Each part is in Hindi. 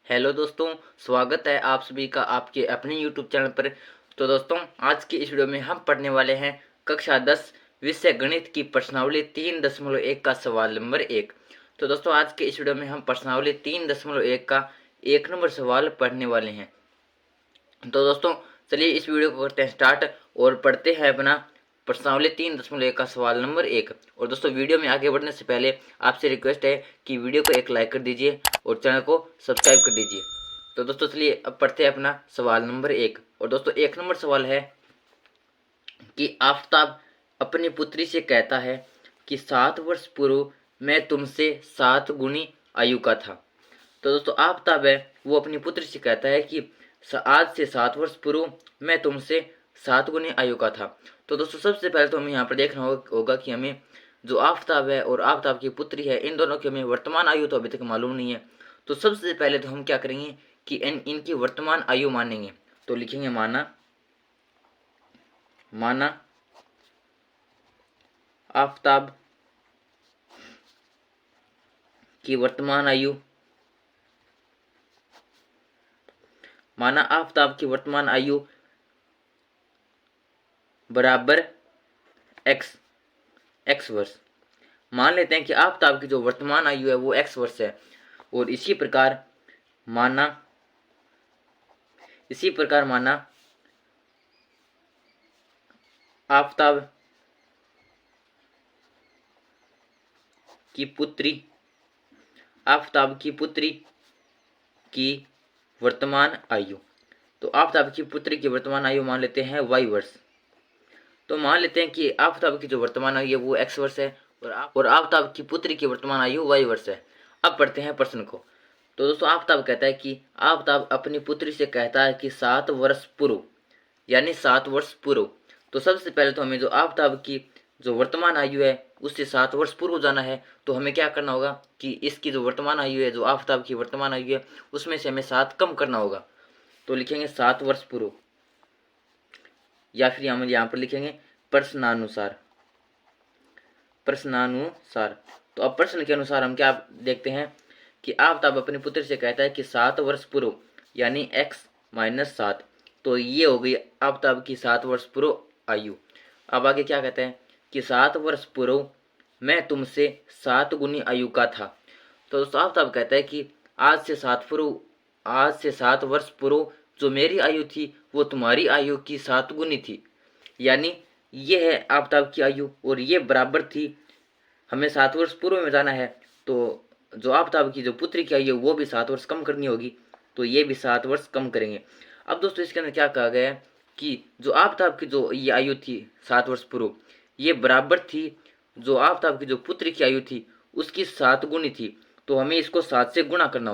हेलो दोस्तों, स्वागत है आप सभी का आपके अपने यूट्यूब चैनल पर। तो दोस्तों, आज की इस वीडियो में हम पढ़ने वाले हैं कक्षा 10 विषय गणित की प्रश्नावली 3.1 का सवाल नंबर 1। तो दोस्तों, आज के इस वीडियो में हम प्रश्नावली 3.1 का 1 नंबर सवाल पढ़ने वाले हैं। तो दोस्तों, चलिए इस वीडियो को करते हैं स्टार्ट और पढ़ते हैं अपना प्रश्नावली 3.1 का सवाल नंबर 1। और दोस्तों, वीडियो में आगे बढ़ने से पहले आपसे रिक्वेस्ट है कि वीडियो को एक लाइक कर दीजिए और चैनल को सब्सक्राइब कर दीजिए। तो दोस्तों, चलिए अब पढ़ते हैं अपना सवाल नंबर 1। और दोस्तों, 1 नंबर सवाल है कि आफताब अपनी पुत्री से कहता है कि 7 वर्ष पूर्व मैं तुमसे 7 गुनी आयु का था। तो दोस्तों, आफताब है वो अपनी पुत्री से कहता है कि आज से 7 वर्ष पूर्व मैं तुमसे 7 गुनी आयु का था। तो दोस्तों, सबसे पहले तो हमें यहाँ पर देखना होगा कि हमें जो आफताब है और आफताब की पुत्री है, इन दोनों की हमें वर्तमान आयु तो अभी तक मालूम नहीं है। तो सबसे पहले तो हम क्या करेंगे कि इनकी वर्तमान आयु मानेंगे। तो लिखेंगे माना आफताब की वर्तमान आयु, माना आफताब की वर्तमान आयु बराबर एक्स वर्ष। मान लेते हैं कि आफताब की जो वर्तमान आयु है वो एक्स वर्ष है। और इसी प्रकार माना आफताब की पुत्री की वर्तमान आयु। तो आफताब की पुत्री की वर्तमान आयु मान लेते हैं वाई वर्ष। तो मान लेते हैं कि आफताब की जो वर्तमान आयु है वो एक्स वर्ष है और आफताब की पुत्री की वर्तमान आयु वाई वर्ष है। अब पढ़ते हैं प्रश्न को। तो दोस्तों, आफताब कहता है कि आफताब अपनी पुत्री से कहता है कि 7 वर्ष पूर्व, यानी 7 वर्ष पूर्व। तो सबसे पहले तो हमें जो आफताब की जो वर्तमान आयु है उससे 7 वर्ष पूर्व जाना है। तो हमें क्या करना होगा कि इसकी जो वर्तमान आयु है, जो आफताब की वर्तमान आयु है, उसमें से हमें 7 कम करना होगा। तो लिखेंगे 7 वर्ष पूर्व, या फिर हम यहाँ पर लिखेंगे प्रश्नानुसार। तो अब प्रश्न के अनुसार हम क्या देखते हैं कि आफताब अपनी पुत्री से कहता है कि 7 वर्ष पूर्व, यानी x-7। तो ये हो गई आफताब की 7 वर्ष पूर्व आयु। अब आगे क्या कहते हैं कि 7 वर्ष पूर्व मैं तुमसे 7 गुनी आयु का था। तो दोस्तों, आफताब कहता है कि आज से 7 वर्ष पूर्व जो मेरी आयु थी वो तुम्हारी आयु की 7 गुनी थी। यानी ये है आफताब की आयु और ये बराबर थी, हमें 7 वर्ष पूर्व में जाना है। तो जो आफताब की जो पुत्री की आयु है वो भी 7 वर्ष कम करनी होगी। तो ये भी 7 वर्ष कम करेंगे। अब दोस्तों, इसके अंदर क्या कहा गया है कि जो आफताब की जो ये आयु थी 7 वर्ष पूर्व, ये बराबर थी जो आफताब की जो पुत्री की आयु थी उसकी 7 गुनी थी। तो हमें इसको 7 से गुणा करना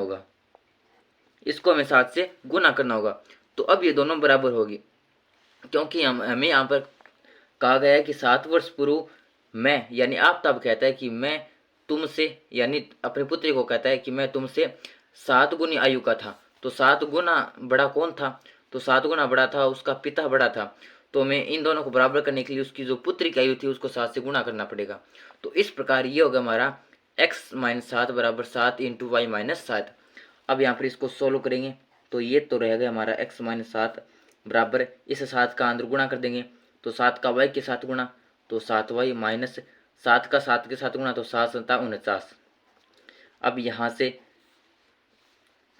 होगा, तो अब ये दोनों बराबर होगी, क्योंकि हमें यहाँ पर कहा गया है कि 7 वर्ष पूर्व मैं, यानी आफताब कहता है कि मैं तुमसे, यानी अपनी पुत्री को कहता है कि मैं तुमसे 7 गुनी आयु का था। तो 7 गुना बड़ा कौन था? तो 7 गुना बड़ा था उसका पिता बड़ा था। तो हमें इन दोनों को बराबर करने के लिए उसकी जो पुत्री की आयु थी उसको 7 से गुणा करना पड़ेगा। तो इस प्रकार ये होगा हमारा x-7 बराबर 7 इंटू y-7। अब यहाँ पर इसको सोल्व करेंगे तो ये तो रहेगा हमारा x-7 बराबर, इस 7 का अंदर गुणा कर देंगे तो 7 का y के साथ गुणा तो 7y माइनस 7 का 7 के साथ गुणा तो 7×7 = 49। अब यहाँ से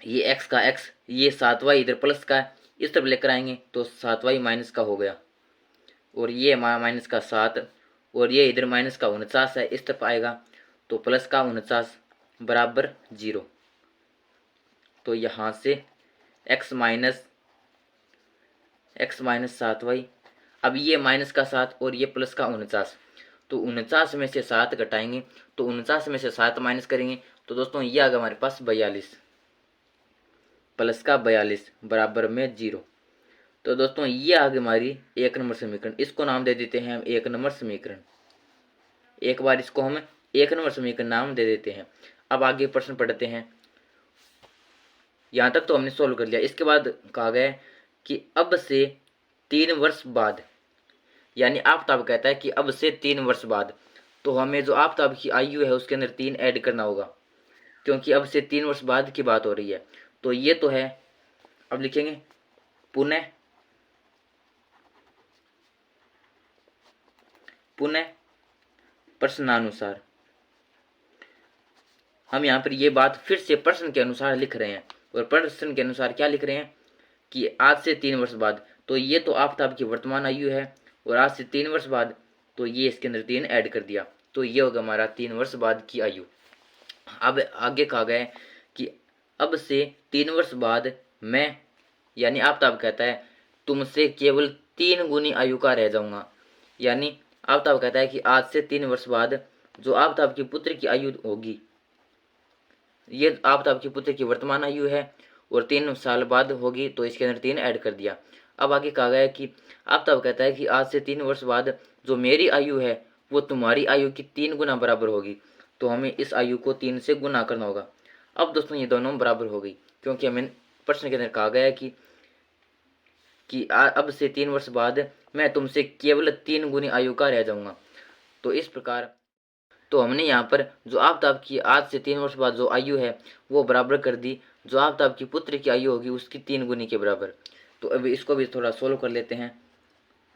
ये x का x, ये 7y इधर प्लस का है, इस तरफ लेकर आएंगे तो 7y माइनस का हो गया, और ये माइनस का 7 और ये इधर माइनस का 49 है, इस तरफ आएगा तो प्लस का 49 बराबर 0। तो यहाँ से x माइनस 7y, अब ये माइनस का 7 और ये प्लस का 49, तो 49 में से 7 घटाएंगे तो 49 में से 7 माइनस करेंगे तो दोस्तों ये आ गया हमारे पास 42, प्लस का 42 बराबर में 0। तो दोस्तों ये आ गई हमारी 1 नंबर समीकरण। इसको नाम दे देते हैं हम 1 नंबर समीकरण। एक बार इसको हम 1 नंबर समीकरण नाम दे देते हैं। अब आगे प्रश्न पढ़ते हैं। यहाँ तक तो हमने सोल्व कर लिया। इसके बाद कहा गया कि अब से 3 वर्ष बाद, यानी आफताब कहता है कि अब से 3 वर्ष बाद, तो हमें जो आफताब की आयु है उसके अंदर 3 ऐड करना होगा, क्योंकि अब से 3 वर्ष बाद की बात हो रही है। तो ये तो है। अब लिखेंगे पुनः प्रश्नानुसार। हम यहाँ पर ये बात फिर से प्रश्न के अनुसार लिख रहे हैं, और प्रश्न के अनुसार क्या लिख रहे हैं कि आज से 3 वर्ष बाद, तो ये तो आफताब की वर्तमान आयु है, और आज से 3 वर्ष बाद, तो ये इसके अंदर 3 ऐड कर दिया, तो ये होगा हमारा 3 वर्ष बाद की आयु। अब आगे कहा गया है कि अब से 3 वर्ष बाद मैं, यानी आफताब कहता है तुमसे केवल 3 गुनी आयु का रह जाऊंगा। यानी आफताब कहता है कि आज से 3 वर्ष बाद जो आफताब की पुत्र की आयु होगी, ये आफताब की पुत्र की वर्तमान आयु है, और 3 साल बाद होगी, तो इसके अंदर 3 ऐड कर दिया। अब आगे कहा गया है कि आफताब कहता है कि आज से 3 वर्ष बाद जो मेरी आयु है वो तुम्हारी आयु की 3 गुना बराबर होगी, तो हमें इस आयु को 3 से गुना करना होगा। अब दोस्तों ये दोनों बराबर हो गई, क्योंकि हमें प्रश्न के अंदर कहा गया है कि अब से 3 वर्ष बाद मैं तुमसे केवल 3 गुनी आयु का रह जाऊंगा। तो इस प्रकार तो हमने यहाँ पर जो आफताब की आज से 3 वर्ष बाद जो आयु है वो बराबर कर दी जो आफताब की पुत्र की आयु होगी उसकी 3 गुनी के बराबर। तो अभी इसको भी थोड़ा सोल्व कर लेते हैं।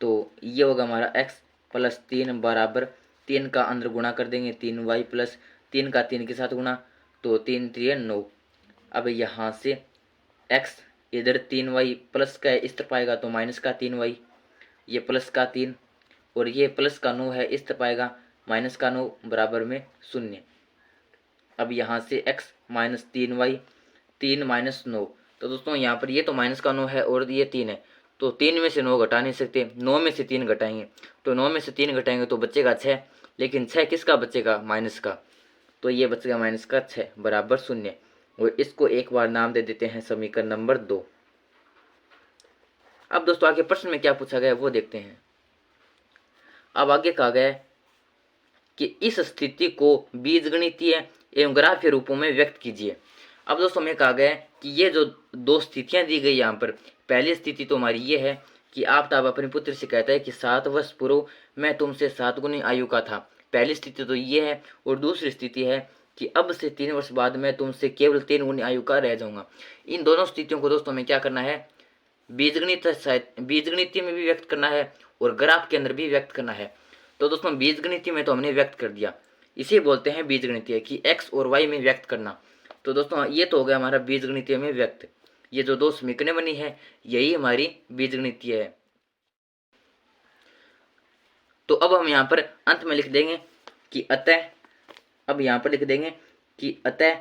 तो ये होगा हमारा x प्लस 3 बराबर 3 का अंदर गुणा कर देंगे 3y प्लस 3 का 3 के साथ गुणा, तो 3 3 9। अब यहाँ से x इधर 3y प्लस का इस तरफ आएगा तो माइनस का 3y, ये प्लस का 3 और ये प्लस का 9 है इस तरफ आएगा माइनस का 9 बराबर में 0। अब यहाँ से x माइनस 3y 3 माइनस 9, तो दोस्तों यहाँ पर ये तो माइनस का 9 है और ये 3 है, तो 3 में से 9 घटा नहीं सकते, 9 में से 3 घटाएंगे, तो 9 में से 3 घटाएंगे तो बचेगा 6, लेकिन 6 किसका बचेगा, माइनस का, तो ये बचेगा माइनस का 6 बराबर 0। और इसको एक बार नाम दे देते हैं समीकरण नंबर 2। अब दोस्तों आगे प्रश्न में क्या पूछा गया वो देखते हैं। अब आगे कहा गया है कि इस स्थिति को बीजगणितीय एवं ग्राफीय रूपों में व्यक्त कीजिए। अब दोस्तों में कहा गया है कि ये जो 2 स्थितियां दी गई यहाँ पर, पहली स्थिति तो हमारी ये है कि आफताब अपने पुत्र से कहता है कि 7 वर्ष पूर्व मैं तुमसे 7 गुनी आयु का था, पहली स्थिति तो ये है। और दूसरी स्थिति है कि अब से 3 वर्ष बाद मैं तुमसे केवल 3 गुनी आयु का रह जाऊंगा। इन दोनों स्थितियों को दोस्तों में क्या करना है, बीजगणितीय में भी व्यक्त करना है और ग्राफ के अंदर भी व्यक्त करना है। तो दोस्तों बीजगणितीय में तो हमने व्यक्त कर दिया, इसे बोलते हैं बीजगणितीय कि x और y में व्यक्त करना। तो दोस्तों ये तो हो गया हमारा बीजगणितीय में व्यक्त, ये जो 2 समीकरणें बनी है यही हमारी बीजगणितीय है। तो अब हम यहाँ पर अंत में लिख देंगे कि अतः, अब यहाँ पर लिख देंगे कि अतः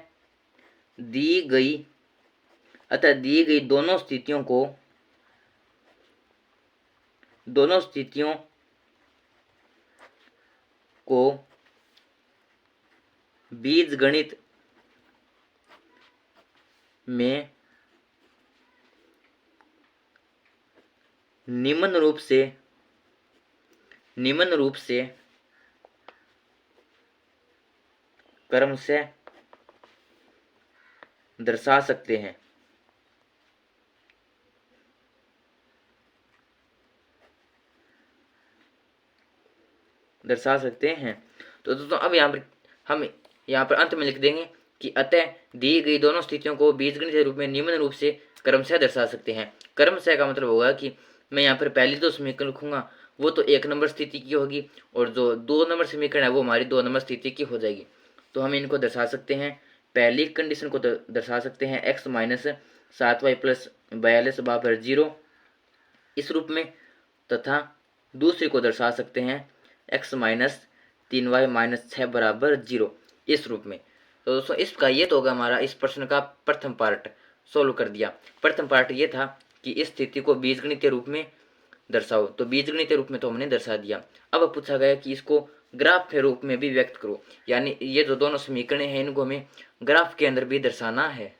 दी गई दोनों स्थितियों को बीजगणित में निम्न रूप से क्रमशः दर्शा सकते हैं। तो दोस्तों अब हम यहाँ पर अंत में लिख देंगे कि अतः दी गई दोनों स्थितियों को बीजगणित रूप में निम्न रूप से क्रमशः दर्शा सकते हैं। क्रमशः का मतलब होगा कि मैं यहाँ पर पहली 2 समीकरण लिखूंगा वो तो 1 नंबर स्थिति की होगी, और जो 2 नंबर समीकरण है वो हमारी 2 नंबर स्थिति की हो जाएगी। तो हम इनको दर्शा सकते हैं, पहली कंडीशन को दर्शा सकते हैं x माइनस 7y प्लस 42 बराबर 0 इस रूप में, तथा दूसरी को दर्शा सकते हैं x माइनस 3y माइनस 6 बराबर 0 इस रूप में। तो दोस्तों इसका ये तो होगा हमारा इस प्रश्न का प्रथम पार्ट सोल्व कर दिया। प्रथम पार्ट ये था कि इस स्थिति को बीजगणितीय रूप में दर्शाओ, तो बीजगणितीय रूप में तो हमने दर्शा दिया। अब पूछा गया कि इसको ग्राफ के रूप में भी व्यक्त करो, यानी ये जो दोनों समीकरण हैं इनको हमें ग्राफ के अंदर भी दर्शाना है।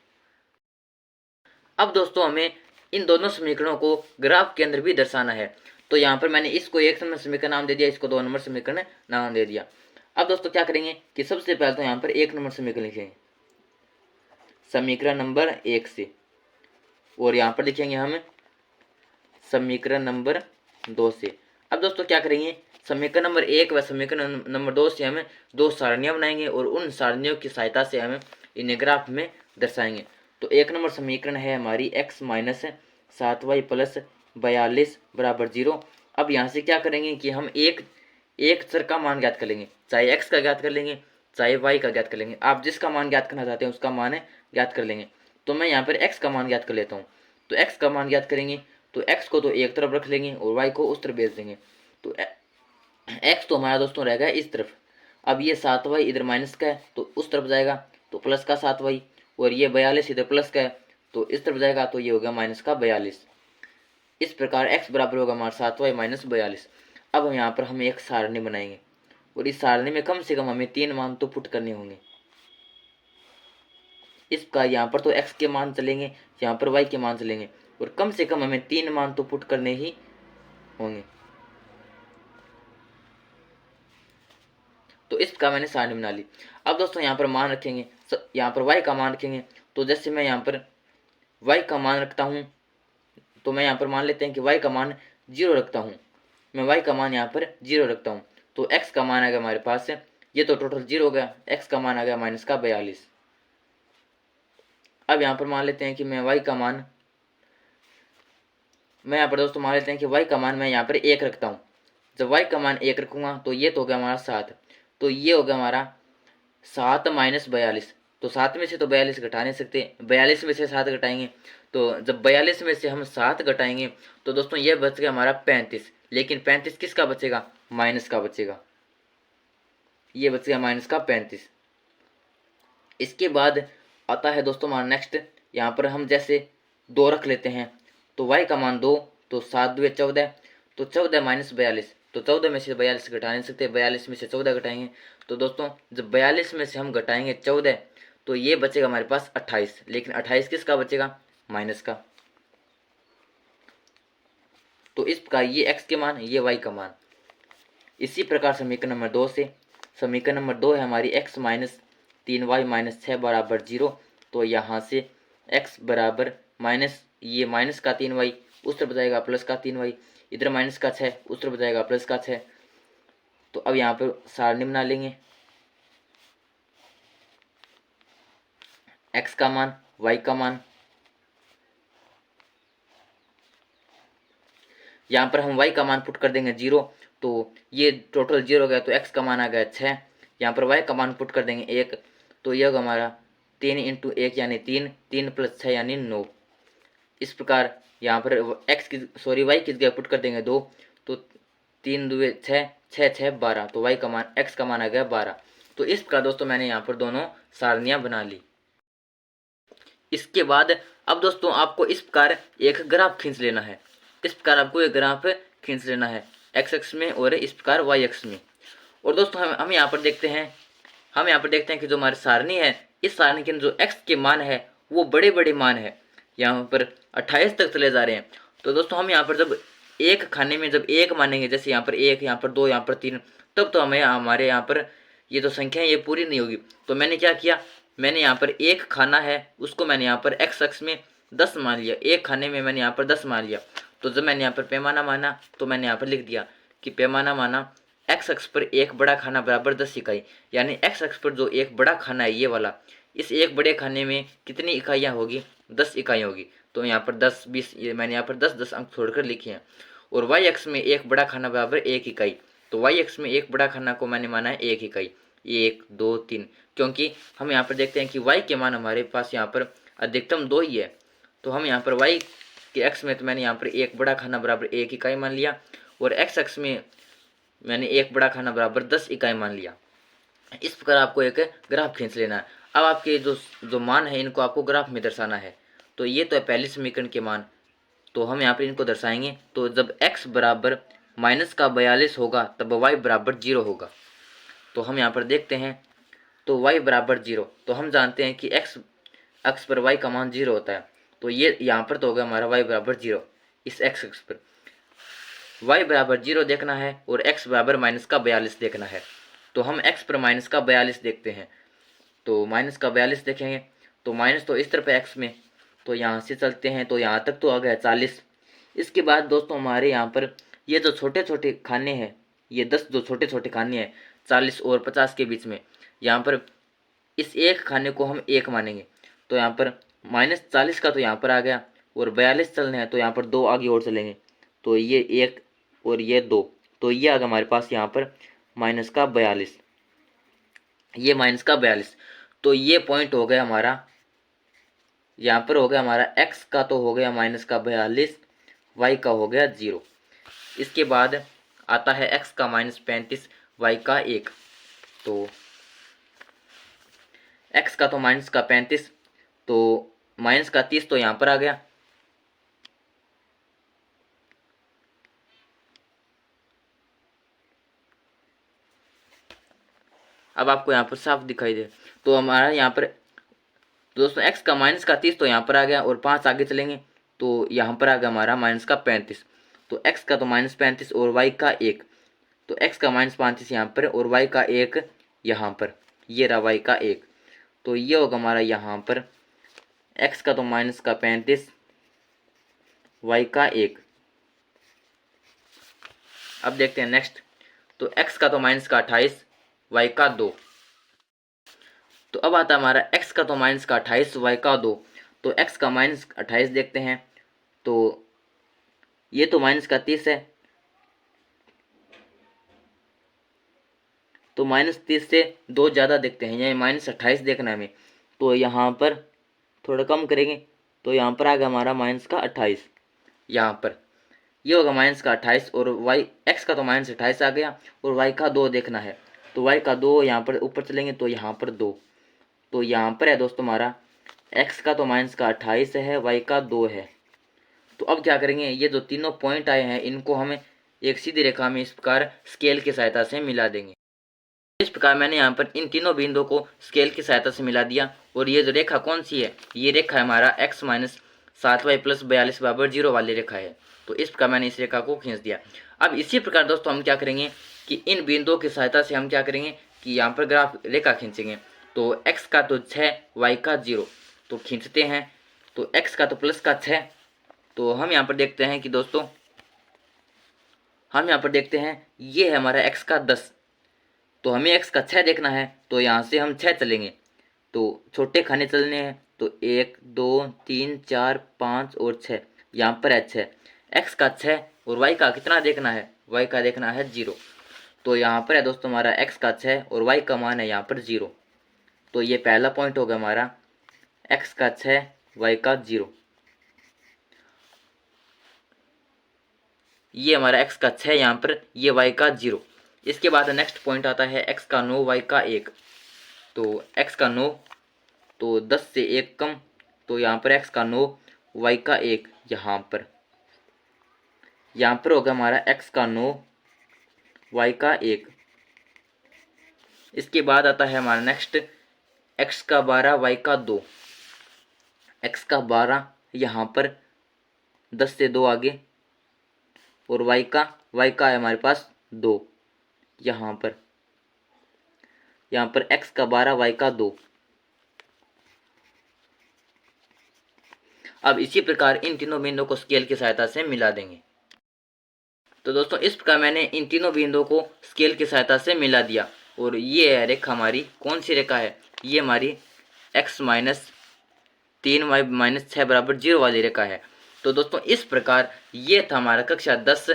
अब दोस्तों हमें इन दोनों समीकरणों को ग्राफ के अंदर भी दर्शाना है। तो यहाँ पर मैंने इसको 1 नंबर समीकरण नाम दे दिया, इसको 2 नंबर समीकरण नाम दे दिया। अब दोस्तों क्या करेंगे कि सबसे पहले तो यहाँ पर 1 नंबर समीकरण लिखेंगे समीकरण नंबर 1 से, और यहाँ पर लिखेंगे हम समीकरण नंबर 2 से। अब दोस्तों क्या करेंगे, समीकरण नंबर 1 व समीकरण नंबर 2 से हमें 2 सारणियाँ बनाएंगे और उन सारणियों की सहायता से हमें इन्हें ग्राफ में दर्शाएंगे। तो 1 नंबर समीकरण है हमारी x माइनस 7y प्लस 42 बराबर 0। अब यहाँ से क्या करेंगे कि हम एक चर का मान ज्ञात कर लेंगे, चाहे x का ज्ञात कर लेंगे चाहे y का ज्ञात कर लेंगे। आप जिसका मान ज्ञात करना चाहते हैं उसका मान ज्ञात कर लेंगे। तो मैं यहाँ पर x का मान ज्ञात कर लेता हूँ। तो x का मान ज्ञात करेंगे तो x को तो एक तरफ रख लेंगे और y को उस तरफ भेज देंगे। तो x तो हमारा दोस्तों रहेगा इस तरफ। अब ये 7y इधर माइनस का है तो उस तरफ जाएगा तो प्लस का 7y, और ये 42 इधर प्लस का है तो इस तरफ जाएगा तो ये होगा माइनस का 42। इस प्रकार x बराबर होगा हमारा 7y माइनस 42। अब हम यहाँ पर हम एक सारणी बनाएंगे और इस सारणी में कम से कम हमें 3 मान तो पुट करने होंगे। इसका यहाँ पर तो x के मान चलेंगे, यहाँ पर y के मान चलेंगे, और कम से कम हमें 3 मान तो पुट करने ही होंगे। तो इसका मैंने सारणी बना ली। अब दोस्तों यहाँ पर मान रखेंगे, यहाँ पर y का मान रखेंगे। तो जैसे मैं यहाँ पर y का मान रखता हूँ तो मैं यहाँ पर मान लेते हैं कि y का मान 0 रखता हूँ। मैं y का मान यहाँ पर 0 रखता हूँ तो x का मान आ गया हमारे पास, ये तो टोटल 0 हो गया, x का मान आ गया माइनस का 42। अब यहाँ पर मान लेते हैं कि मैं y का मान, मैं यहाँ पर दोस्तों मान लेते हैं कि y का मान मैं यहाँ पर 1 रखता हूँ। जब y का मान 1 रखूँगा तो ये तो हो गया हमारा 7, तो ये हो गया हमारा 7 माइनस 42। तो 7 में से तो 42 घटा नहीं सकते, 42 में से 7 घटाएंगे तो जब 42 में से हम 7 घटाएंगे तो दोस्तों ये बच गया हमारा 35। लेकिन 35 किसका बचेगा, माइनस का बचेगा, ये बच गया माइनस का 35। इसके बाद आता है दोस्तों हमारा नेक्स्ट, यहाँ पर हम जैसे 2 रख लेते हैं तो y का मान 2, तो 7 2 14, तो 14 माइनस 42, तो 14 में से 42 घटा नहीं सकते, 42 में से 14 घटाएंगे तो दोस्तों जब 42 में से हम घटाएंगे 14 तो ये बचेगा हमारे पास 28। लेकिन 28 किसका बचेगा, माइनस का। तो इस प्रकार ये x के मान, ये y का मान। इसी प्रकार समीकरण नंबर 2 से, समीकरण नंबर 2 है हमारी x माइनस 3y माइनस 6 बराबर 0। तो यहाँ से x बराबर माइनस, ये माइनस का 3y उस तरफ जाएगा प्लस का 3y, इधर माइनस का 6 उस तरफ जाएगा प्लस का 6। तो अब यहाँ पर सारणी बना लेंगे, x का मान y का मान, यहाँ पर हम y का मान पुट कर देंगे 0, तो ये टोटल 0 हो गया तो x का मान आ गया 6। यहाँ पर y का मान पुट कर देंगे 1, तो यह होगा हमारा 3 इंटू 1 यानी 3, 3 प्लस 6 यानी 9। इस प्रकार यहाँ पर y की जगह पुट कर देंगे 2, तो 3 2 6, 6 6 12, तो y का मान, x का मान आ गया 12। तो इस प्रकार दोस्तों मैंने यहाँ पर दोनों सारणियाँ बना ली। इसके बाद अब दोस्तों आपको इस प्रकार एक ग्राफ खींच लेना है। इस प्रकार आपको एक ग्राफ खींच लेना है x अक्ष में और इस प्रकार y अक्ष में। और दोस्तों हम यहाँ पर देखते हैं, कि जो हमारी सारणी है, इस सारणी के जो x के मान है वो बड़े बड़े मान है, यहाँ पर 28 तक चले जा रहे हैं। तो दोस्तों हम यहाँ पर जब एक खाने में जब 1 मानेंगे, जैसे यहाँ पर 1, यहाँ पर 2, यहाँ पर 3, तब तो हमें हमारे यहाँ पर ये जो संख्या है ये पूरी नहीं होगी। तो मैंने क्या किया, मैंने यहाँ पर एक खाना है उसको मैंने यहाँ पर x अक्ष में 10 मान लिया, एक खाने में मैंने यहाँ पर 10 मान लिया। तो जब मैंने यहाँ पर पैमाना माना तो मैंने यहाँ पर लिख दिया कि पैमाना माना x अक्ष पर एक बड़ा खाना बराबर 10 इकाई, यानी x अक्ष पर जो एक बड़ा खाना है ये वाला, इस एक बड़े खाने में कितनी इकाइयाँ होगी, 10 इकाइयाँ होगी। तो यहाँ पर 10 20 ये मैंने यहाँ पर 10 अंक छोड़कर लिखे हैं। और y अक्ष में एक बड़ा खाना बराबर 1 इकाई, तो y अक्ष में एक बड़ा खाना को मैंने माना है 1 इकाई, 1 2 3, क्योंकि हम यहाँ पर देखते हैं कि y के मान हमारे पास यहाँ पर अधिकतम 2 ही है। तो हम यहाँ पर y के x में तो मैंने यहाँ पर एक बड़ा खाना बराबर 1 इकाई मान लिया, और x अक्ष में मैंने एक बड़ा खाना बराबर 10 इकाई मान लिया। इस प्रकार आपको एक ग्राफ खींच लेना है। अब आपके जो मान है इनको आपको ग्राफ में दर्शाना है। तो ये तो है पहले समीकरण के मान, तो हम यहाँ पर इनको दर्शाएंगे। तो जब x बराबर माइनस का 42 होगा तब y बराबर 0 होगा। तो हम यहाँ पर देखते हैं, तो y बराबर 0, तो हम जानते हैं कि x अक्ष पर y का मान 0 होता है। तो ये यहाँ पर तो होगा हमारा y बराबर 0, इस x अक्ष पर y बराबर 0 देखना है और x बराबर माइनस का 42 देखना है। तो हम x पर माइनस का 42 देखते हैं, तो माइनस का 42 देखेंगे तो माइनस तो इस तरफ है x में, तो यहाँ से चलते हैं तो यहाँ तक तो आ गया 40। इसके बाद दोस्तों हमारे यहाँ पर ये जो छोटे छोटे खाने हैं, ये 10 जो छोटे छोटे खाने हैं 40 और 50 के बीच में, यहाँ पर इस एक खाने को हम 1 मानेंगे। तो यहाँ पर -40 का तो यहाँ पर आ गया और 42 चलने हैं तो यहाँ पर 2 आगे और चलेंगे तो ये 1 और ये 2, तो ये आ गया हमारे पास यहाँ पर -42, ये -42। तो ये पॉइंट हो गया हमारा, यहाँ पर हो गया हमारा x का तो हो गया -42, y का हो गया 0। इसके बाद आता है x का -35, y का 1। तो x का तो -35, तो -30 तो यहाँ पर आ गया। अब आपको यहाँ पर साफ दिखाई दे तो हमारा यहाँ पर दोस्तों x का -30 तो यहाँ पर आ गया और 5 आगे चलेंगे तो यहाँ पर आ गया हमारा -35। तो x का तो -35 और y का 1, तो x का -35 यहाँ पर और y का 1 यहाँ पर, ये रहा y का 1। तो ये होगा हमारा यहाँ पर x का तो -35, y का 1। अब देखते हैं नेक्स्ट, तो x का तो -28, y का 2। तो अब आता है हमारा x का तो -28, y का 2। तो x का -28 देखते हैं, तो ये तो -30 है, तो -30 से 2 ज़्यादा देखते हैं, यानी -28 देखना है हमें। तो यहाँ पर थोड़ा कम करेंगे तो यहाँ पर आ गया हमारा -28, यहाँ पर ये होगा -28 और y x का तो -28 आ गया और y का 2 देखना है। तो y का 2 यहाँ पर ऊपर चलेंगे तो यहाँ पर 2, तो यहाँ पर है दोस्तों हमारा x का तो -28 है, y का 2 है। तो अब क्या करेंगे, ये जो तीनों पॉइंट आए हैं इनको हमें एक सीधी रेखा में इस प्रकार स्केल की सहायता से मिला देंगे। इस प्रकार मैंने यहाँ पर इन तीनों बिंदुओं को स्केल की सहायता से मिला दिया और ये जो रेखा कौन सी है, ये रेखा हमारा x - 7y + 42 = 0 वाली रेखा है। तो इस प्रकार मैंने इस रेखा को खींच दिया। अब इसी प्रकार दोस्तों हम क्या करेंगे कि इन बिंदुओं की सहायता से हम क्या करेंगे कि यहाँ पर ग्राफ रेखा खींचेंगे। तो x का तो 6, y का 0, तो खींचते हैं। तो x का तो +6, तो हम यहाँ पर देखते हैं कि दोस्तों हम यहाँ पर देखते हैं ये है हमारा x का 10, तो हमें x का 6 देखना है। तो यहाँ से हम 6 चलेंगे तो छोटे खाने चलने हैं, तो 1 2 3 4 5 और 6, यहाँ पर है 6। x का 6 और y का कितना देखना है, y का देखना है 0। तो यहाँ पर है दोस्तों हमारा x का 6 और y का मान है यहाँ पर 0। तो ये पहला पॉइंट होगा हमारा x का 6, y का 0। ये हमारा x का 6 यहाँ पर, ये y का 0। इसके बाद नेक्स्ट पॉइंट आता है x का 9, y का 1। तो x का 9, तो 10 से 1 कम, तो यहाँ पर x का 9, y का 1 यहाँ पर होगा हमारा x का 9, y का 1। इसके बाद आता है हमारा नेक्स्ट x का 12, y का 2। x का 12 यहाँ पर 10 से 2 आगे और y का है हमारे पास 2, यहाँ पर x का 12, y का 2। अब इसी प्रकार इन तीनों बिंदुओं को स्केल की सहायता से मिला देंगे। तो दोस्तों इस प्रकार मैंने इन तीनों बिंदुओं को स्केल की सहायता से मिला दिया और ये है रेखा हमारी, कौन सी रेखा है, ये हमारी x - 3y - 6 = 0 वाली रेखा है। तो दोस्तों इस प्रकार ये था हमारा कक्षा 10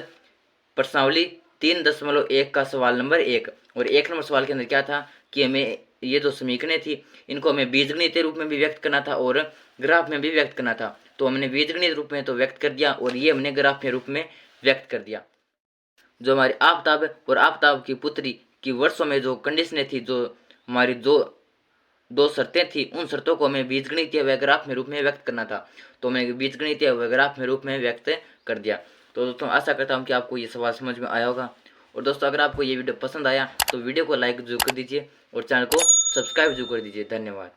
प्रश्नावली 3.1 का सवाल नंबर 1। और 1 नंबर सवाल के अंदर क्या था कि हमें ये जो समीकरणें थी इनको हमें बीजगणितीय रूप में भी व्यक्त करना था और ग्राफ में भी व्यक्त करना था। तो हमने बीजगणित रूप में तो व्यक्त कर दिया और ये हमने ग्राफ के रूप में व्यक्त कर दिया। जो हमारी आफ्ताब और आफ्ताब की पुत्री की वर्षों में जो कंडीशनें थी, जो हमारी जो 2 शर्तें थी, उन शर्तों को हमें बीजगणितीय व ग्राफ में रूप में व्यक्त करना था। तो हमने बीजगणितीय व ग्राफ में रूप में व्यक्त कर दिया। तो दोस्तों आशा करता हूँ कि आपको ये सवाल समझ में आया होगा। और दोस्तों अगर आपको ये वीडियो पसंद आया तो वीडियो को लाइक जरूर कर दीजिए और चैनल को सब्सक्राइब जरूर कर दीजिए। धन्यवाद।